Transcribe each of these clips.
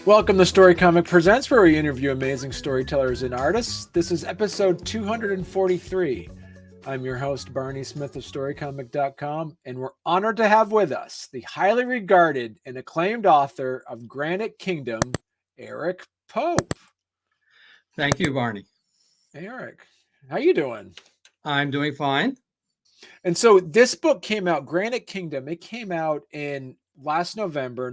Welcome to Storycomic Presents, where we interview amazing storytellers and artists. This is episode 243. I'm your host, Barney Smith of Storycomic.com, and we're honored to have with us the highly regarded and acclaimed author of Granite Kingdom, Eric Pope. Thank you, Barney. Hey, Eric, how you doing? I'm doing fine. And so this book came out, Granite Kingdom. It came out in last November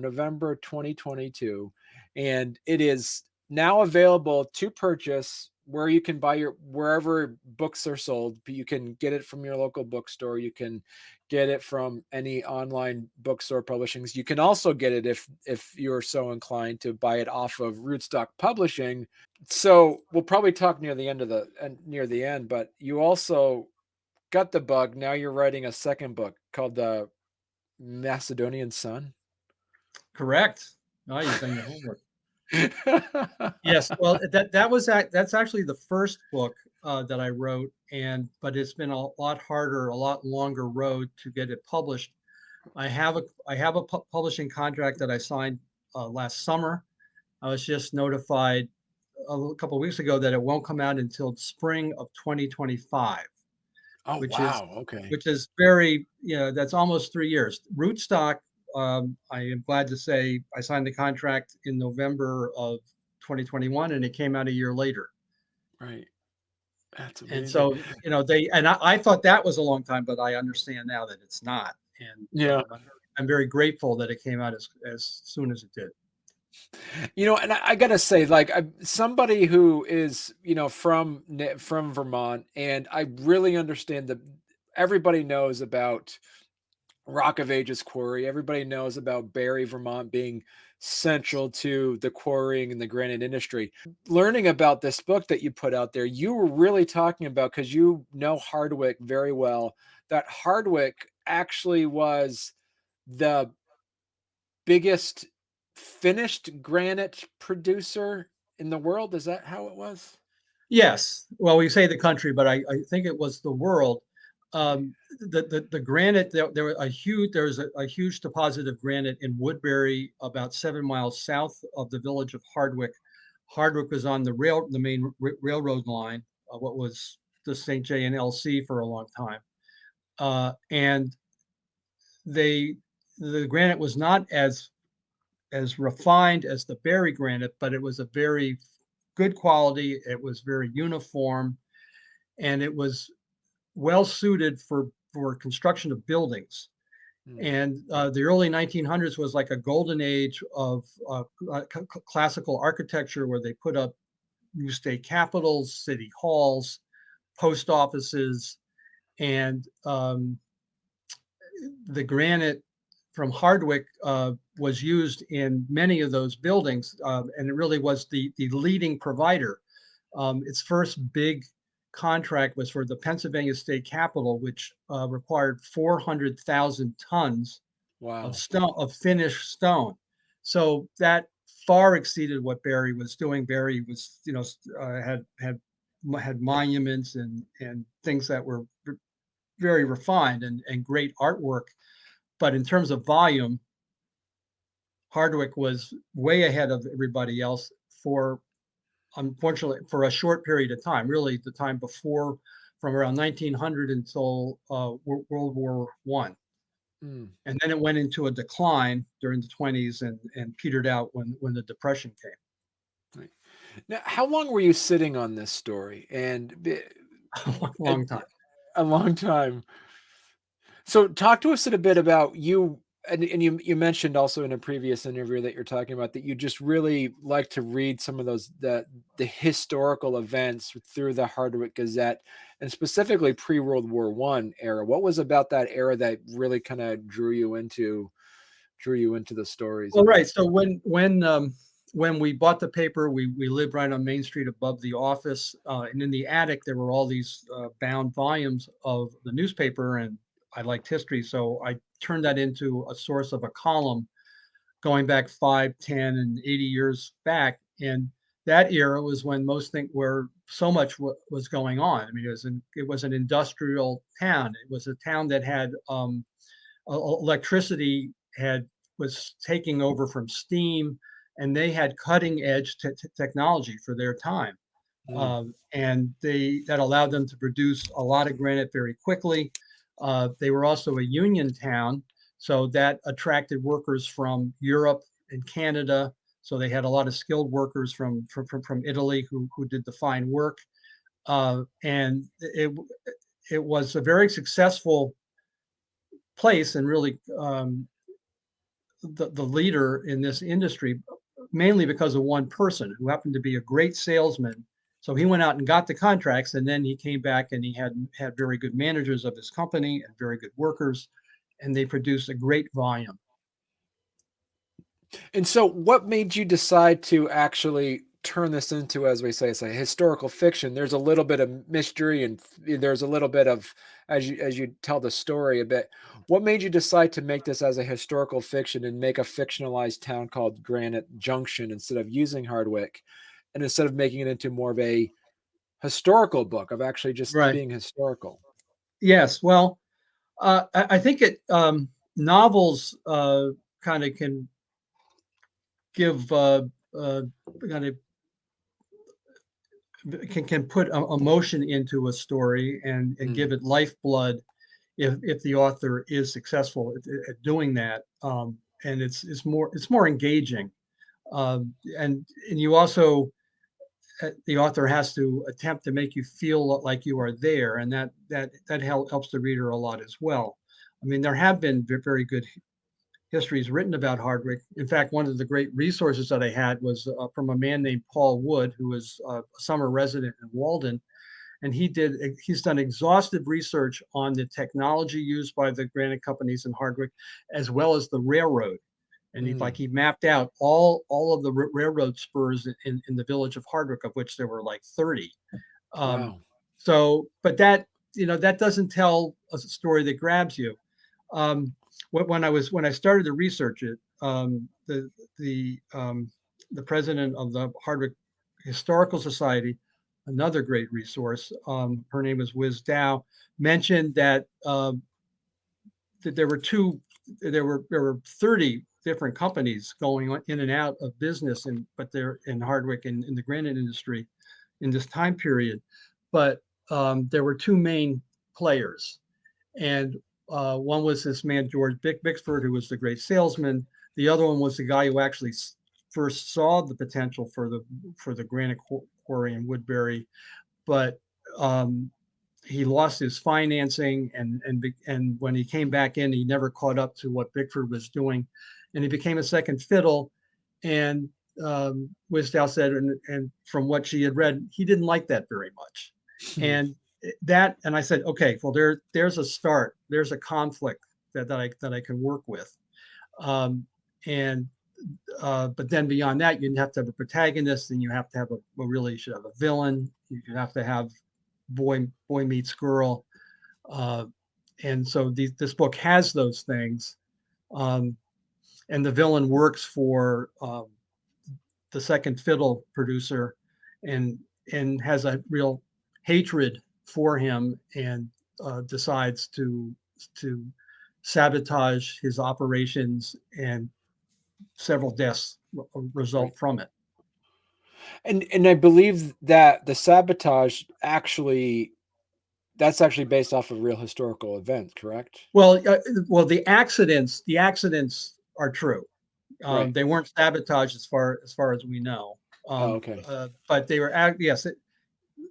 2022, and it is now available to purchase where you can buy wherever books are sold. You can get it from your local bookstore. You can get it from any online bookstore publishings. You can also get it if you're so inclined to buy it off of Rootstock Publishing. So we'll probably talk near the end, but you also got the bug. Now you're writing a second book called The Macedonian Sun. Correct. Oh, you've done your homework. Yes. Well, that's actually the first book that I wrote, but it's been a lot harder, a lot longer road to get it published. I have a publishing contract that I signed last summer. I was just notified a couple of weeks ago that it won't come out until spring of 2025. Oh, which is wow. Okay. which is very, that's almost 3 years. Rootstock, I am glad to say I signed the contract in November of 2021, and it came out a year later. Right. That's And amazing. so, I thought that was a long time, but I understand now that it's not. And Yeah. I'm very grateful that it came out as soon as it did. And I gotta say, like, somebody who is, from Vermont, and I really understand that everybody knows about Rock of Ages quarry. Everybody knows about Barre, Vermont being central to the quarrying and the granite industry. Learning about this book that you put out there, you were really talking about, because you know Hardwick very well, that Hardwick actually was the biggest finished granite producer in the world. Is that how it was? Yes. Well, we say the country, but I think it was the world. Right. The granite, there was a huge deposit of granite in Woodbury, about 7 miles south of the village of Hardwick. Hardwick was on the main railroad line, what was the St. J and LC for a long time. And the granite was not as refined as the Barre granite, but it was a very good quality. It was very uniform, and it was well suited for construction of buildings. Hmm. And the early 1900s was like a golden age of classical architecture, where they put up new state capitals, city halls, post offices, and the granite from Hardwick was used in many of those buildings, and it really was the leading provider. Its first big contract was for the Pennsylvania State Capitol, which required 400,000 tons of Wow. stone, of finished stone. So that far exceeded what Barre was doing. Barre was, had monuments and things that were very refined and great artwork. But in terms of volume, Hardwick was way ahead of everybody else for, unfortunately, for a short period of time, really the time before, from around 1900 until World War I. Hmm. And then it went into a decline during the 20s and petered out when the Depression came. Right. Now, how long were you sitting on this story? Long time. A long time. So talk to us a bit about you, and you mentioned also in a previous interview that you're talking about that you just really like to read some of the historical events through the Hardwick Gazette, and specifically pre-World War I era. What was about that era that really kind of drew you into the stories? Well, right. So when we bought the paper, we lived right on Main Street above the office, and in the attic there were all these bound volumes of the newspaper, and I liked history, so I turned that into a source of a column going back 5, 10, and 80 years back. And that era was when most things were so much was going on. I mean, it was an industrial town. It was a town that had electricity was taking over from steam. and they had cutting edge technology for their time. Mm. And that allowed them to produce a lot of granite very quickly. They were also a union town, so that attracted workers from Europe and Canada. So they had a lot of skilled workers from Italy who did the fine work. And it was a very successful place, and really the leader in this industry, mainly because of one person who happened to be a great salesman. So he went out and got the contracts, and then he came back and he had very good managers of his company and very good workers, and they produced a great volume. And so, what made you decide to actually turn this into, as we say, it's a historical fiction? There's a little bit of mystery, and there's a little bit of, as you tell the story a bit. What made you decide to make this as a historical fiction and make a fictionalized town called Granite Junction instead of using Hardwick, and instead of making it into more of a historical book of actually just Right. being historical? Yes. Well, I think novels kind of can give kind of can put emotion into a story and Mm, give it lifeblood if the author is successful at doing that. And it's more engaging. And you also the author has to attempt to make you feel like you are there, and that helps the reader a lot as well. I mean, there have been very good histories written about Hardwick. In fact, one of the great resources that I had was from a man named Paul Wood, who was a summer resident in Walden, and he's done exhaustive research on the technology used by the granite companies in Hardwick, as well as the railroad. And mm, he mapped out all of the railroad spurs in the village of Hardwick, of which there were like 30. Um, wow. so, but that doesn't tell a story that grabs you. Um, when I started to research it, the the president of the Hardwick Historical Society, another great resource, her name is Wiz Dow, mentioned that there were 30 different companies going in and out of business, but they're in Hardwick and in the granite industry in this time period. But there were two main players, and one was this man George Bickford, who was the great salesman. The other one was the guy who actually first saw the potential for the granite quarry in Woodbury, but he lost his financing, and when he came back in, he never caught up to what Bickford was doing, and he became a second fiddle. And Wisdow said, and from what she had read, he didn't like that very much. And and I said, okay, well, there's a start. There's a conflict that I can work with. Um, and but then beyond that, you have to have a protagonist, and you have to have you should have a villain. You have to have boy meets girl. Uh, and so this book has those things. Um, and the villain works for the second fiddle producer, and has a real hatred for him, and decides to sabotage his operations, and several deaths Right. result from it. And I believe that the sabotage actually that's actually based off of real historical events, correct? Well, the accidents are true. Right. They weren't sabotaged as far as we know. Oh, okay. But they were, yes.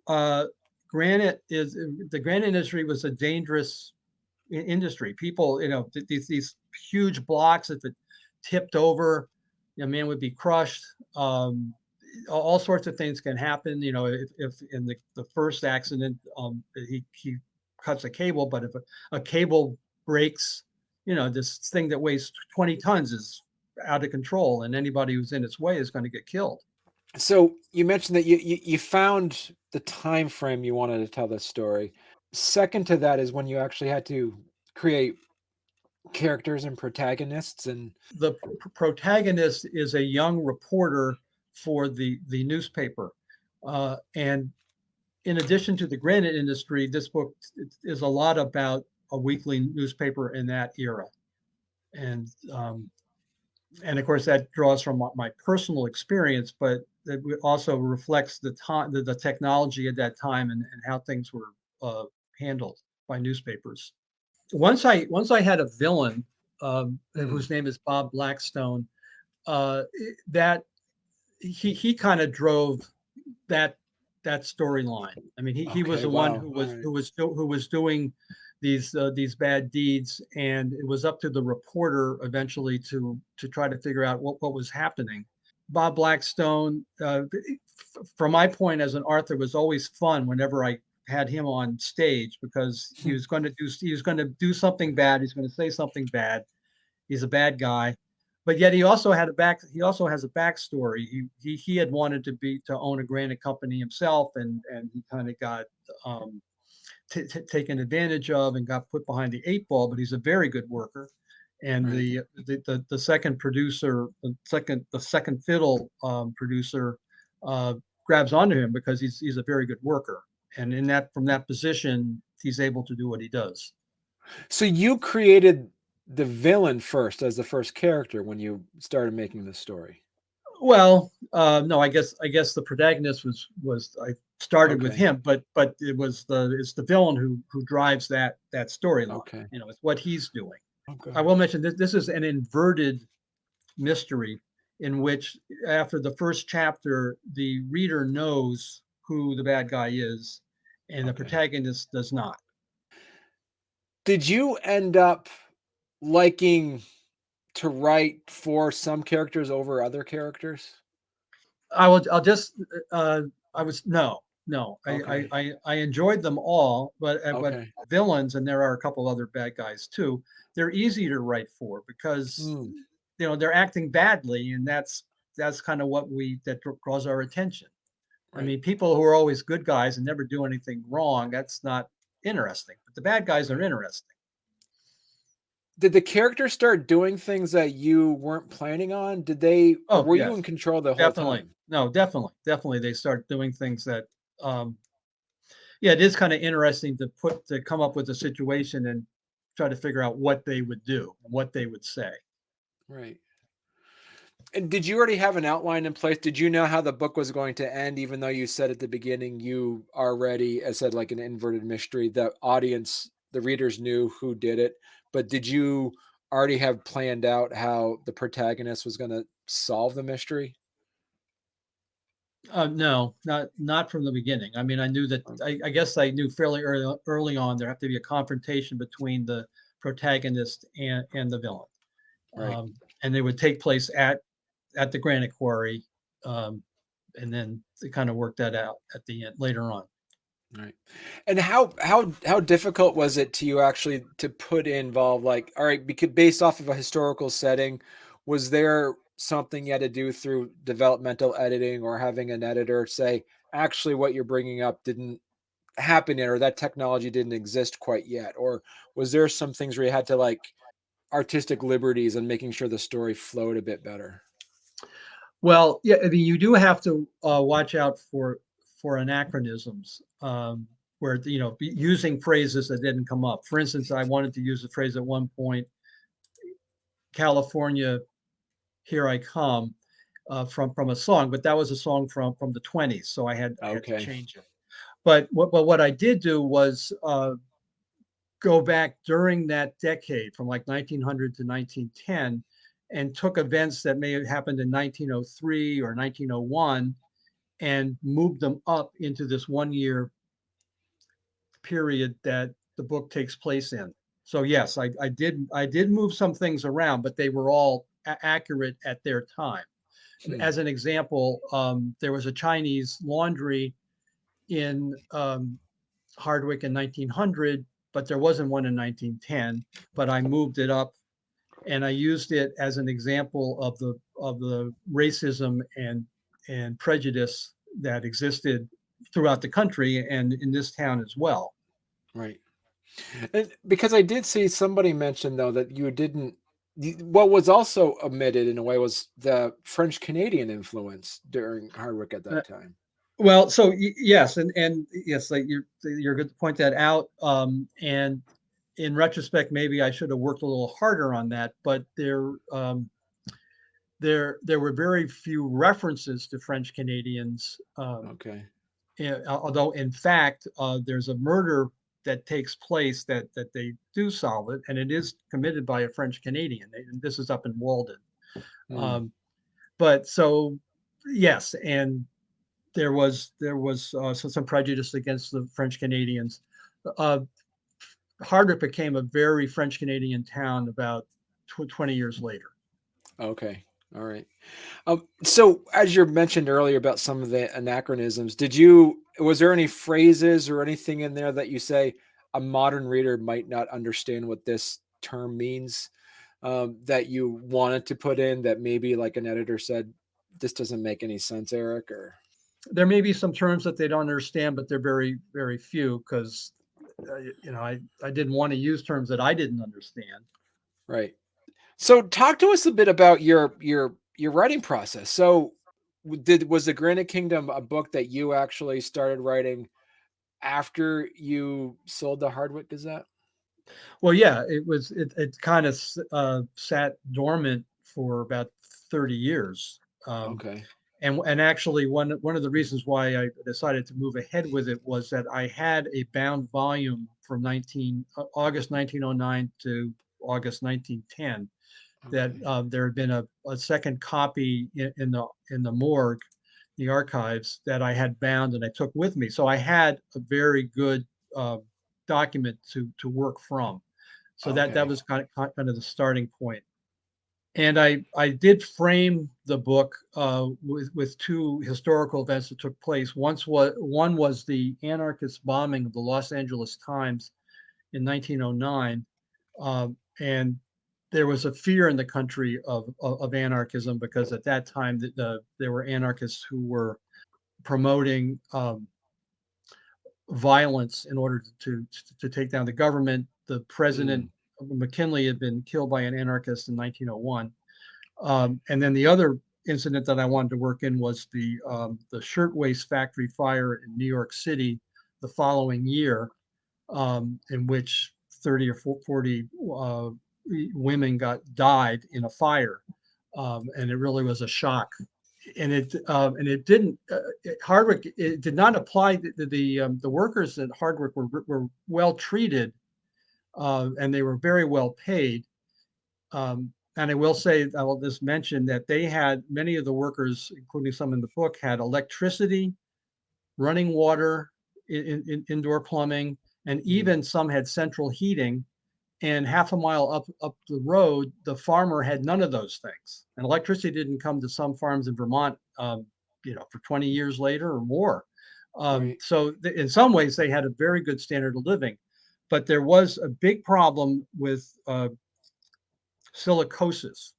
Uh, Granite is the granite industry was a dangerous industry. People, these huge blocks, if it tipped over, a man would be crushed. All sorts of things can happen. If in the first accident, he cuts a cable, but if a cable breaks, this thing that weighs 20 tons is out of control, and anybody who's in its way is going to get killed. So you mentioned that you found the time frame you wanted to tell this story. Second to that is when you actually had to create characters and protagonists and The protagonist is a young reporter for the newspaper, and in addition to the granite industry, this book is a lot about a weekly newspaper in that era. And and of course that draws from my personal experience, but it also reflects the time, the technology at that time, and how things were uh, handled by newspapers. Once I had a villain Hmm. whose name is Bob Blackstone. That he kind of drove that storyline. I mean, he was Okay. the one Wow. All right. who was doing these bad deeds, and it was up to the reporter eventually to try to figure out what was happening. Bob Blackstone, from my point as an author, was always fun whenever I had him on stage because he was going to do something bad. He's going to say something bad. He's a bad guy, but yet he also has a backstory. He had wanted to own a granite company himself, and he kind of got um, taken advantage of and got put behind the eight ball. But he's a very good worker, and Right. the second producer, the second fiddle producer, uh, grabs onto him because he's a very good worker, and in that from that position, he's able to do what he does. So you created the villain first as the first character when you started making the story. Well, no, I guess the protagonist was I started with Okay. him, but it's the villain who drives that storyline. Okay. You know, it's what he's doing. Okay. I will mention this is an inverted mystery in which after the first chapter, the reader knows who the bad guy is, and the Okay. protagonist does not. Did you end up liking to write for some characters over other characters? I'll just uh, I was no no Okay. I enjoyed them all, but Okay. villains, and there are a couple other bad guys too. They're easy to write for because Hmm. they're acting badly, and that's kind of that draws our attention. I Right. mean, people who are always good guys and never do anything wrong, that's not interesting. But the bad guys are Right. interesting. Did the characters start doing things that you weren't planning on? Did they, or Oh were you in yes, control the whole definitely. time? No, definitely they start doing things that um, yeah, it is kind of interesting to come up with a situation and try to figure out what they would do, what they would say. Right. And did you already have an outline in place? Did you know how the book was going to end, even though you said at the beginning you already, as said, like an inverted mystery, the audience, the readers knew who did it, but did you already have planned out how the protagonist was going to solve the mystery? No, not from the beginning. I mean, I knew that. Okay. I guess I knew fairly early on there have to be a confrontation between the protagonist and the villain, Right. and they would take place at the granite quarry, um, and then they kind of worked that out at the end later on. Right. And how difficult was it to you actually to put involve like, all right, because based off of a historical setting, was there something you had to do through developmental editing or having an editor say, actually what you're bringing up didn't happen yet, or that technology didn't exist quite yet? Or was there some things where you had to like artistic liberties and making sure the story flowed a bit better? Well, yeah, I mean, you do have to watch out for anachronisms, where using phrases that didn't come up. For instance, I wanted to use the phrase at one point, "California, here I come," from a song, but that was a song from the 20s, so I had to Okay. change it. But what I did do was go back during that decade from like 1900 to 1910 and took events that may have happened in 1903 or 1901 and moved them up into this 1 year period that the book takes place in. So yes, I did move some things around, but they were all accurate at their time. Hmm. As an example, there was a Chinese laundry in Hardwick in 1900, but there wasn't one in 1910. But I moved it up, and I used it as an example of the racism and prejudice that existed throughout the country and in this town as well. Right. And because I did see somebody mention though that you didn't what was also omitted in a way was the French Canadian influence during Hardwick at Uh, that time. well, so yes, and yes, like you're good to point that out. And in retrospect, maybe I should have worked a little harder on that. But there, there were very few references to French Canadians. Okay. Although in fact there's a murder that takes place that they do solve it, and it is committed by a French Canadian. And this is up in Walden. Mm, Um, but so yes, and there was some prejudice against the French Canadians. Uh, Hardwick became a very French Canadian town about 20 years later. okay. All right. So as you mentioned earlier about some of the anachronisms, was there any phrases or anything in there that you say a modern reader might not understand what this term means, that you wanted to put in that maybe like an editor said, this doesn't make any sense, Eric, or There may be some terms that they don't understand, but they're very, very few because I didn't want to use terms that I didn't understand. right. So talk to us a bit about your writing process. So was the Granite Kingdom a book that you actually started writing after you sold the Hardwick Gazette? Well, yeah, it kind of sat dormant for about 30 years. Um, Okay. and actually one of the reasons why I decided to move ahead with it was that I had a bound volume from August 1909 to August 1910 that Okay. there had been a second copy in the morgue, the archives that I had bound and I took with me. So I had a very good uh, document to work from. So that Okay. was kind of the starting point. And I did frame the book with two historical events that took place. One was the anarchist bombing of the Los Angeles Times in 1909, and there was a fear in the country of anarchism because at that time there were anarchists who were promoting violence in order to take down the government. The president Mm, McKinley had been killed by an anarchist in 1901. And then the other incident that I wanted to work in was the shirtwaist factory fire in New York City the following year, in which 30 or 40 women died in a fire, and it really was a shock. And it didn't Hardwick. It did not apply. The workers at Hardwick were well treated, and they were very well paid. And I will say, I will just mention that they had many of the workers, including some in the book, had electricity, running water, indoor plumbing, and mm, even some had central heating. And half a mile up the road, the farmer had none of those things. And electricity didn't come to some farms in Vermont, for 20 years later or more. right. So in some ways, they had a very good standard of living. But there was a big problem with silicosis.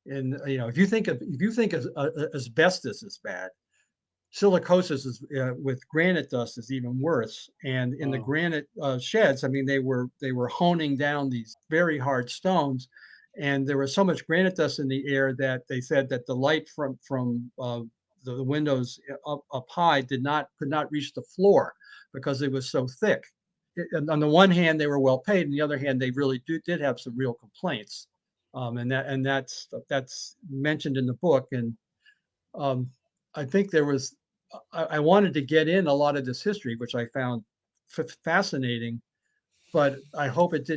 And if you think asbestos is bad, silicosis is with granite dust is even worse. And in the Oh, granite sheds, I mean, they were honing down these very hard stones, and there was so much granite dust in the air that they said that the light from the windows up high could not reach the floor because it was so thick. And on the one hand, they were well paid, and the other hand, they really did have some real complaints, and that's mentioned in the book. And um, I think I wanted to get in a lot of this history, which I found fascinating, but I hope it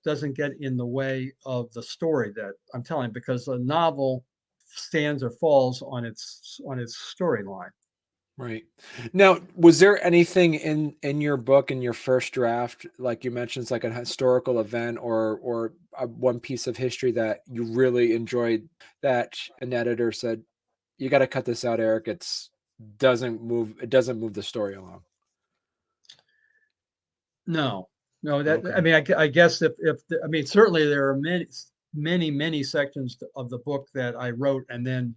doesn't get in the way of the story that I'm telling, because a novel stands or falls on its storyline. right. Now, was there anything in your book in your first draft, like you mentioned, it's like a historical event or one piece of history that you really enjoyed that an editor said, you got to cut this out, Eric. It doesn't move the story along. No, no, that I Okay. mean, I guess I mean, certainly there are many sections of the book that I wrote and then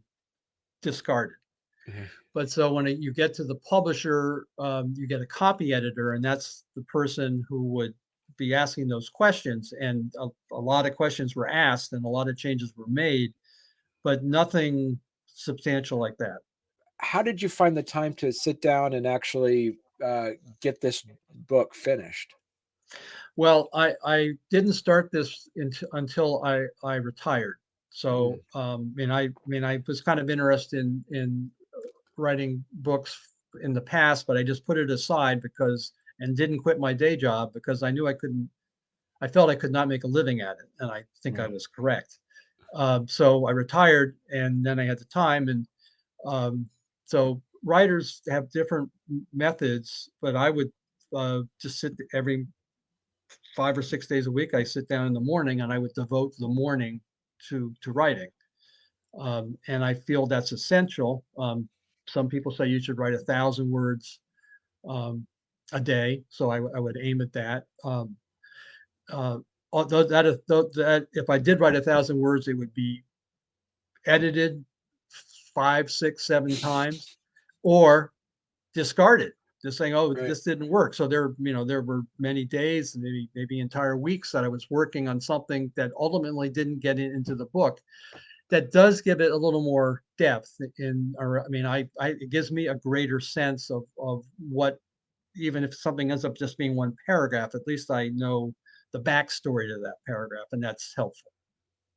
discarded. But so when you get to the publisher, you get a copy editor, and that's the person who would be asking those questions. And a lot of questions were asked, and a lot of changes were made, but nothing substantial like that. How did you find the time to sit down and actually get this book finished? Well, I didn't start this until I retired. So, I was kind of interested in writing books in the past, but I just put it aside and didn't quit my day job because I knew I felt I could not make a living at it. And I think I Right. was correct. So I retired and then I had the time. And so writers have different methods, but I would just sit every 5 or 6 days a week. I sit down in the morning and I would devote the morning to writing. And I feel that's essential. Some people say you should write 1,000 words um, a day, so I would aim at that. Uh, Although that if I did write 1,000 words, it would be edited 5, 6, 7 times, or discarded. Just saying, oh, Right. this didn't work. So there were many days, maybe entire weeks that I was working on something that ultimately didn't get into the book. That does give it a little more depth or it gives me a greater sense of what, even if something ends up just being one paragraph, at least I know the backstory to that paragraph, and that's helpful.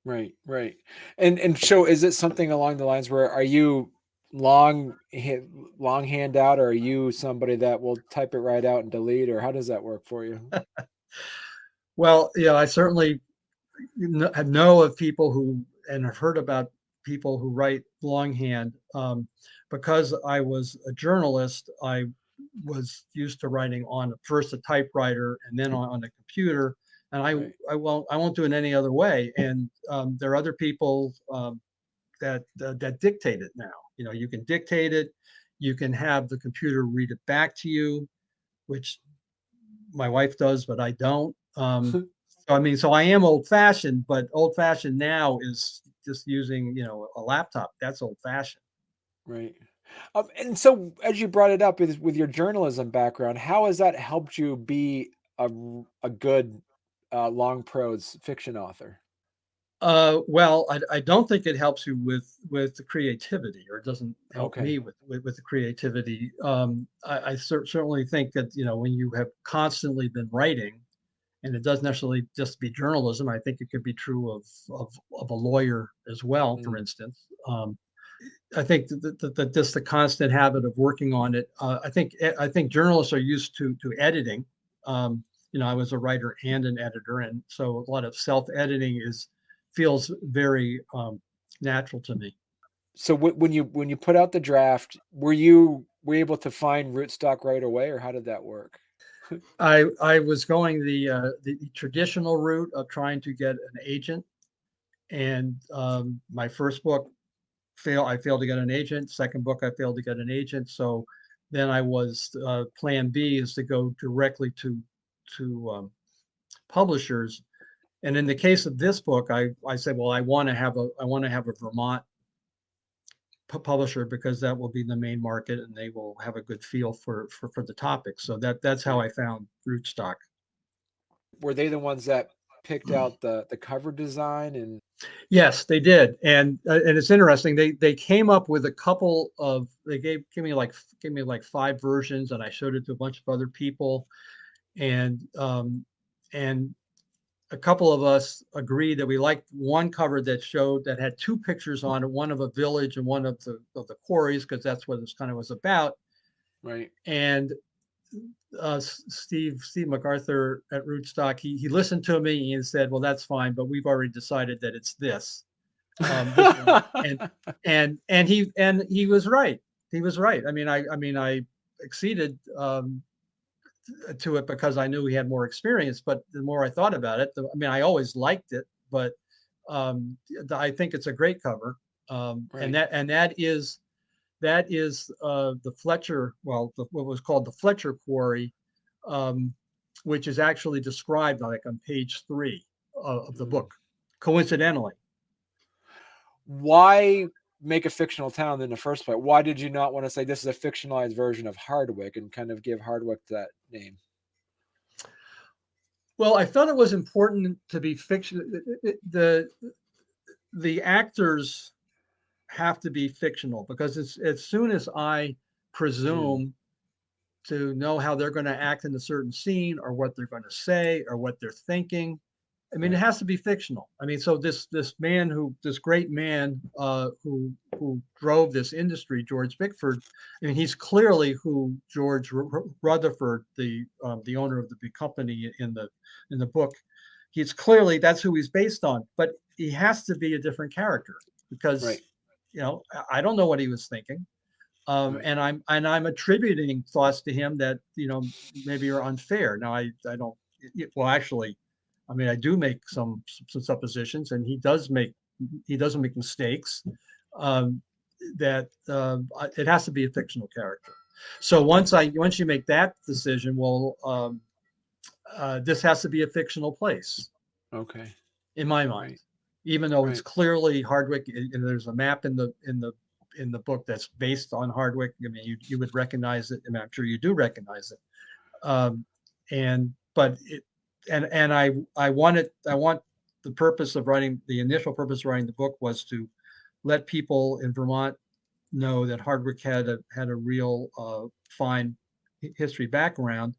Right, right. And so is it something along the lines where are you long long hand out, or are you somebody that will type it right out and delete, or how does that work for you? Well, I certainly know of people and have heard about people who write longhand. Because I was a journalist, I was used to writing on first a typewriter and then on a computer, and Right. I won't do it any other way. And there are other people that dictate it now. You can dictate it, you can have the computer read it back to you, which my wife does, but I don't. So I am old fashioned, but old fashioned now is just using, a laptop. That's old fashioned. Right. And so as you brought it up with your journalism background, how has that helped you be a good long prose fiction author? Well, I don't think it helps you with the creativity, or it doesn't help Okay. me with the creativity. Certainly think that when you have constantly been writing, and it doesn't necessarily just be journalism. I think it could be true of a lawyer as well, for Mm, instance. I think that just the constant habit of working on it. I think journalists are used to editing. I was a writer and an editor, and so a lot of self editing feels very natural to me. so when you put out the draft, were you able to find rootstock right away, or how did that work? I was going the traditional route of trying to get an agent, and my first book I failed to get an agent. Second book, I failed to get an agent. So then I was plan B is to go directly to publishers. And in the case of this book, I said, well, I want to have a Vermont publisher, because that will be the main market and they will have a good feel for the topic. So that's how Right. I found Rootstock. Were they the ones that picked out the cover design and Yes, they did, and it's interesting. They came up with a couple of they gave me like 5 versions, and I showed it to a bunch of other people, and and a couple of us agreed that we liked one cover that had 2 pictures on it, one of a village and one of the quarries, because that's what this kind of was about. right? And Steve MacArthur at Rootstock, he listened to me and said, "Well, that's fine, but we've already decided that it's this one." And he was right. He was right. I acceded to it because I knew he had more experience. But the more I thought about it, I always liked it, but I think it's a great cover. And Right. that is the Fletcher, what was called the Fletcher quarry, um, which is actually described like on page 3 of the Mm. book, coincidentally. Why make a fictional town in the first place? Why did you not want to say this is a fictionalized version of Hardwick and kind of give Hardwick that name? Well, I felt it was important to be fiction. The actors have to be fictional, because as soon as I Mm. presume to know how they're going to act in a certain scene, or what they're going to say, or what they're thinking, I mean, it has to be fictional. I mean, so this great man who drove this industry, George Bickford. I mean, he's clearly who George Rutherford, the owner of the big company in the book. He's clearly that's who he's based on, but he has to be a different character because, Right. I don't know what he was thinking. Right. And I'm attributing thoughts to him that maybe are unfair. Now I don't. Well, actually, I mean I do make some suppositions, and he doesn't make mistakes. Um, that it has to be a fictional character. So once you make that decision, well, this has to be a fictional place Okay. in my mind, Right. even though it's Right. clearly Hardwick, and there's a map in the book that's based on Hardwick. I mean, you would recognize it, and I'm sure you do recognize it. And but it, and I want the purpose of writing the initial purpose of writing the book was to let people in Vermont know that Hardwick had a real fine history background.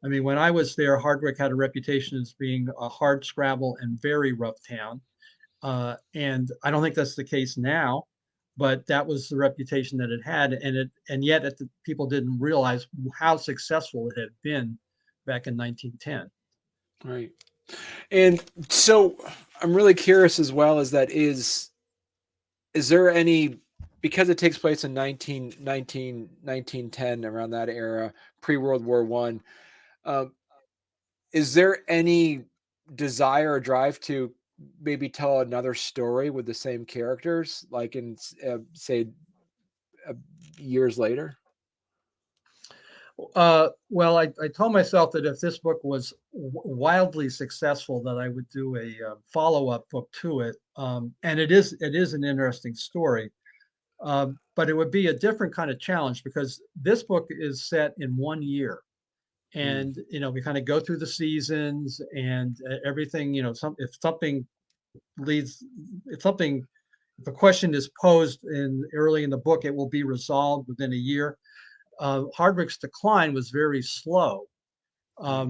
I mean, when I was there, Hardwick had a reputation as being a hard scrabble and very rough town. And I don't think that's the case now, but that was the reputation that it had, and yet people didn't realize how successful it had been back in 1910. Right. And so I'm really curious as well as that is there any, because it takes place in 1910 around that era, pre-World War One, um, is there any desire or drive to maybe tell another story with the same characters, like in say uh, years later? Well, I told myself that if this book was wildly successful, that I would do a follow-up book to it. And it is an interesting story. But it would be a different kind of challenge because this book is set in 1 year. Mm, And we kind of go through the seasons and everything. If something leads, if something, if a question is posed in early in the book, it will be resolved within a year. Hardwick's decline was very slow. right.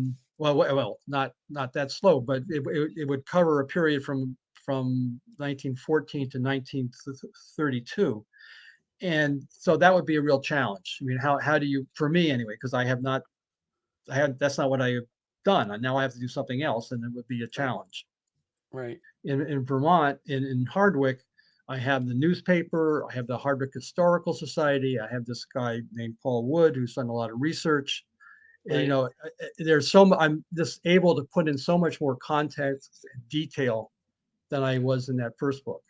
Not that slow, but it would cover a period from 1914 to 1932. And so that would be a real challenge. I mean, how do you, for me anyway, because that's not what I have done. And now I have to do something else, and it would be a Right. challenge. Right. In Vermont, in Hardwick, I have the newspaper, I have the Hardwick Historical Society, I have this guy named Paul Wood who's done a lot of research. Right. I'm just able to put in so much more context and detail than I was in that first book.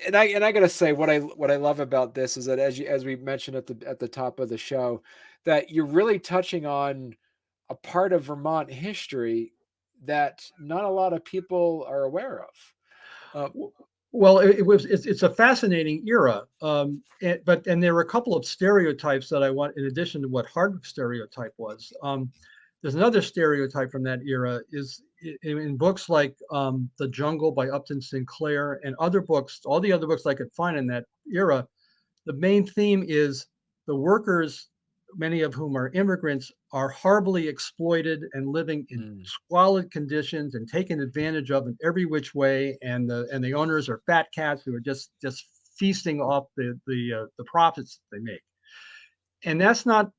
And I gotta say what I love about this is that as we mentioned at the top of the show, that you're really touching on a part of Vermont history that not a lot of people are aware of. Well, it's a fascinating era, and there were a couple of stereotypes that I want in addition to what Hardwick stereotype was. There's another stereotype from that era is in books like The Jungle by Upton Sinclair and other books, all the other books I could find in that era. The main theme is the workers, many of whom are immigrants, are horribly exploited and living in Mm, squalid conditions and taken advantage of in every which way. And the owners are fat cats who are just feasting off the profits that they make. And that's not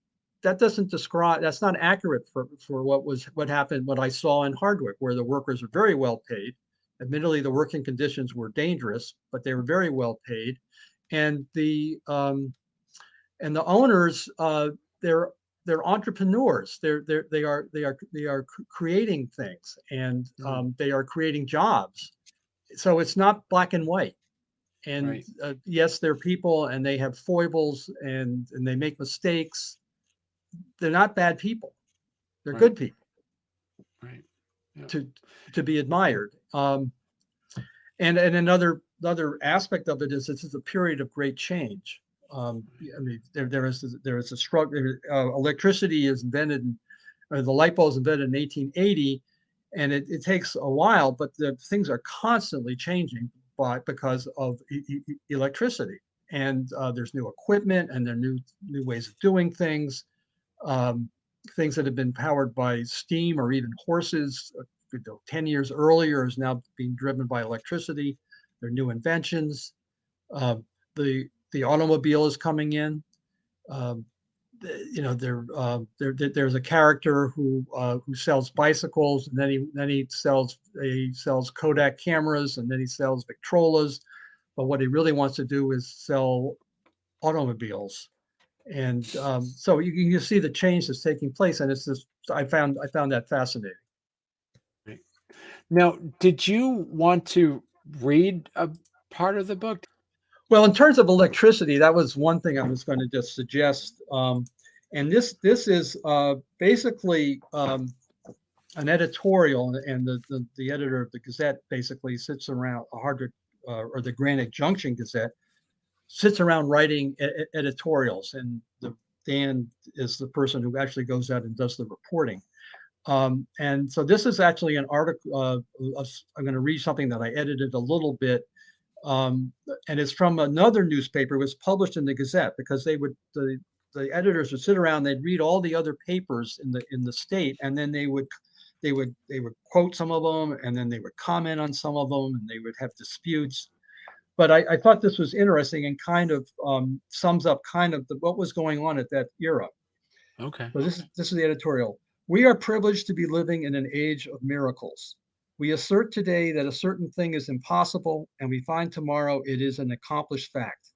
accurate for what I saw in Hardwick, where the workers are very well paid. Admittedly, the working conditions were dangerous, but they were very well paid, and the owners, they're they're entrepreneurs. They are creating things, and mm, they are creating jobs. So it's not black and white. And right. yes, they're people, and they have foibles, and they make mistakes. They're not bad people. They're Right. good people Right. Yeah. to to be admired. And another aspect of it is this is a period of great change. I mean, there is a struggle. Electricity is invented, or the light bulb is invented in 1880, and it takes a while, but the things are constantly changing because of electricity. And there's new equipment, and there are new ways of doing things. Um, Things that have been powered by steam or even horses 10 years earlier is now being driven by electricity. There are new inventions. Uh, the automobile is coming in. There's a character who sells bicycles, and then he sells Kodak cameras, and then he sells Victrolas. But what he really wants to do is sell automobiles. And so you see the change that's taking place, and it's just I found that fascinating. Now, did you want to read a part of the book? Well, in terms of electricity, that was one thing I was going to just suggest. And this is basically an editorial, and the editor of the Gazette basically sits around or the Granite Junction Gazette sits around writing editorials, and Dan is the person who actually goes out and does the reporting. And so this is actually an article. I'm going to read something that I edited a little bit. And it's from another newspaper. It was published in the Gazette because the editors would sit around, they'd read all the other papers in the state, and then they would quote some of them, and then they would comment on some of them, and they would have disputes. But I thought this was interesting and kind of sums up kind of what was going on at that era. Okay. So this is the editorial. We are privileged to be living in an age of miracles. We assert today that a certain thing is impossible, and we find tomorrow it is an accomplished fact.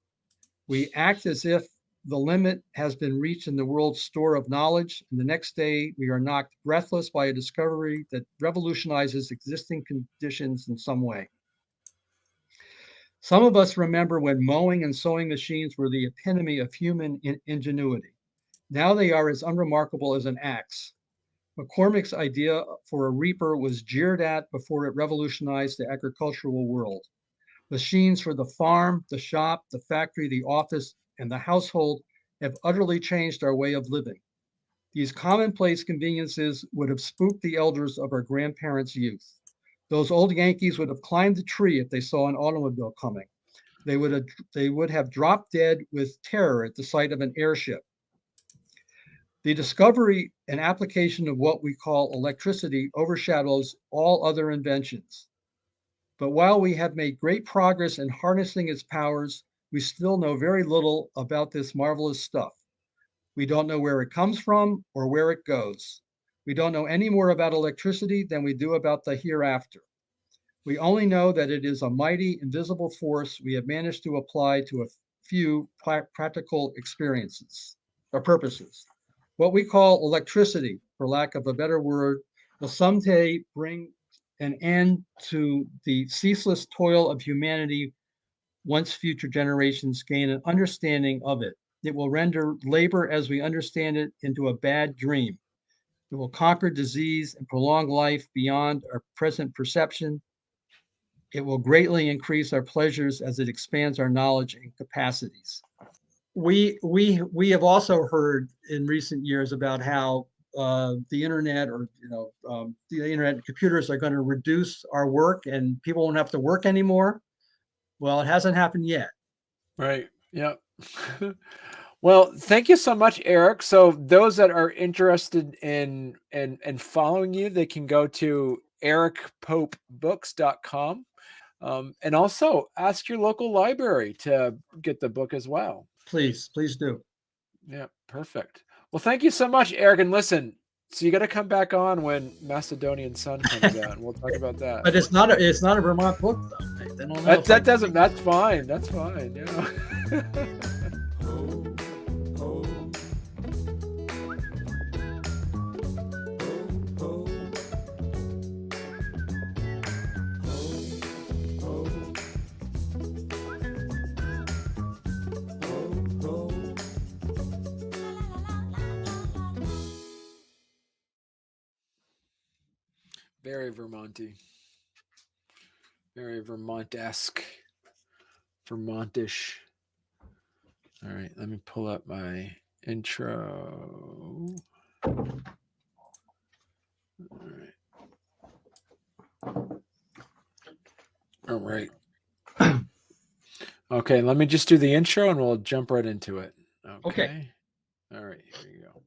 We act as if the limit has been reached in the world's store of knowledge, and the next day we are knocked breathless by a discovery that revolutionizes existing conditions in some way. Some of us remember when mowing and sewing machines were the epitome of human ingenuity. Now they are as unremarkable as an axe. McCormick's idea for a reaper was jeered at before it revolutionized the agricultural world. Machines for the farm, the shop, the factory, the office, and the household have utterly changed our way of living. These commonplace conveniences would have spooked the elders of our grandparents' youth. Those old Yankees would have climbed the tree if they saw an automobile coming. They would have dropped dead with terror at the sight of an airship. The discovery and application of what we call electricity overshadows all other inventions. But while we have made great progress in harnessing its powers, we still know very little about this marvelous stuff. We don't know where it comes from or where it goes. We don't know any more about electricity than we do about the hereafter. We only know that it is a mighty, invisible force we have managed to apply to a few practical experiences or purposes. What we call electricity, for lack of a better word, will someday bring an end to the ceaseless toil of humanity once future generations gain an understanding of it. It will render labor as we understand it into a bad dream. It will conquer disease and prolong life beyond our present perception. It will greatly increase our pleasures as it expands our knowledge and capacities. We have also heard in recent years about how the internet the internet and computers are going to reduce our work and people won't have to work anymore. Well, it hasn't happened yet. Right. Yeah. Well, thank you so much, Eric. So those that are interested in following you, they can go to ericpopebooks.com. And also ask your local library to get the book as well. Please do. Yeah, perfect. Well, thank you so much, Eric. And listen, so you got to come back on when Macedonian Sun comes out, and we'll talk about that. But it's not a Vermont book, though. That's fine. That's fine. Yeah. Very Vermonty. Very Vermont-esque. Vermontish. All right, let me pull up my intro. All right. Okay, let me just do the intro and we'll jump right into it. Okay. All right, here you go.